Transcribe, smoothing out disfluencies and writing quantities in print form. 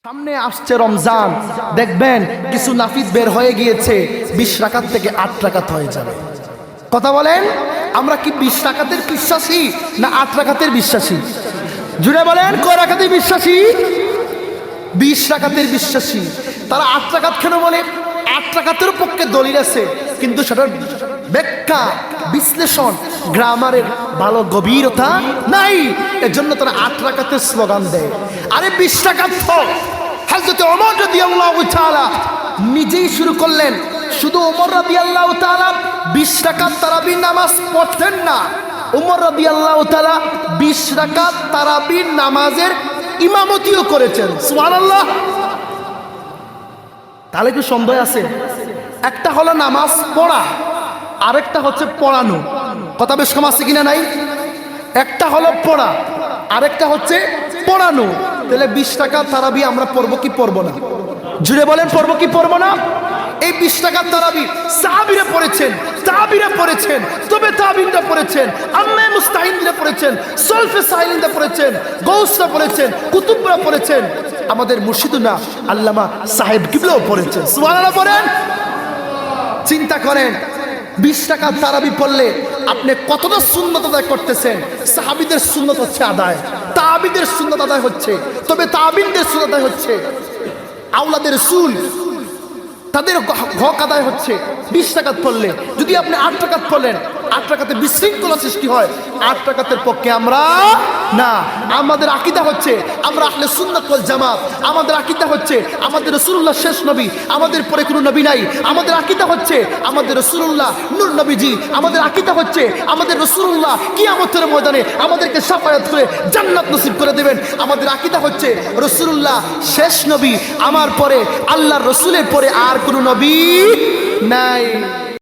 সামনে আসছে রমজান, দেখবেন কিছু নাফিল বের হয়ে গিয়েছে, 20 রাকাত থেকে 8 রাকাত হয়ে যাবে। কথা বলেন, আমরা কি 20 রাকাতের বিশ্বাসী না 8 রাকাতের বিশ্বাসী? জুড়ে বলেন, কয় রাকাতের বিশ্বাসী? 20 রাকাতের বিশ্বাসী। তারা 8 রাকাত কেন বলে? 8 রাকাতের পক্ষে দলিল আছে, কিন্তু সেটার ব্যাখ্যা, বিশ্লেষণ, গ্রামারের ভালো গভীরতা নাই। এজন্য তারা 8 রাকাতের স্লোগান দেয়। আরে 20 রাকাত তো হযরত ওমর রাদিয়াল্লাহু তাআলা নিজেই শুরু করলেন। শুধু ওমর রাদিয়াল্লাহু তাআলা 20 রাকাত তারাবির নামাজ পড়তেন না, ওমর রাদিয়াল্লাহু তাআলা 20 রাকাত তারাবির নামাজের ইমামতিও করেছেন। সুবহানাল্লাহ। তাহলে কি সন্দেহ আছে? একটা হলো নামাজ পড়া, আরেকটা হচ্ছে পড়ানো। কথা বেশ কম আছে কিনা নাই? একটা হলো পড়া, আরেকটা হচ্ছে পড়ানো। তাহলে 20 রাকাত তারাবি আমরা পড়বো কি পড়বো না? জুড়ে বলেন, পড়বো কি পড়বো না? এই 20 রাকাত তারাবি সাহাবীরা পড়েছেন, তাবিরা পড়েছেন, তবে তাবিনরা পড়েছেন, আম্মে মুস্তাহিনরা পড়েছেন, সলফে সাইলিনরা পড়েছেন, গৌসরা পড়েছেন, কুতুবরা পড়েছেন, আমাদের মুর্শিদুনা আল্লামা সাহেব কিবলাও পড়েছেন। সুবহানাল্লাহ পড়েন। চিন্তা করেন, 20 রাকাত তারাবি পড়লে আপনি কতটা সুন্নত আদায় করতেছেন। সাহাবীদের সুন্নত হচ্ছে আদায়, তাবিদের সুন্নত আদায় হচ্ছে, তবে তাবিনদের সুন্নত আদায় হচ্ছে, আওলাদের রাসূল তাদের হক আদায় হচ্ছে 20 রাকাত পড়লে। যদি আপনি 8 রাকাত পড়লেন, 8 রাকাতে বিশৃঙ্খলা সৃষ্টি হয়। 8 রাকাতের পক্ষে আমরা না। আমাদের আকীদা হচ্ছে আমরা আহলে সুন্নাত ওয়াল জামাত। আমাদের আকীদা হচ্ছে আমাদের রাসূলুল্লাহ শেষ নবী, আমাদের পরে কোনো নবী নাই। আমাদের আকীদা হচ্ছে আমাদের রাসূলুল্লাহ নূর নবীজি। আমাদের আকীদা হচ্ছে আমাদের রাসূলুল্লাহ কিয়ামতের ময়দানে আমাদেরকে শাফায়াত করে জান্নাত নসিব করে দেবেন। আমাদের আকীদা হচ্ছে রাসূলুল্লাহ শেষ নবী, আমার পরে আল্লাহর রাসূলের পরে আর কোনো নবী নাই।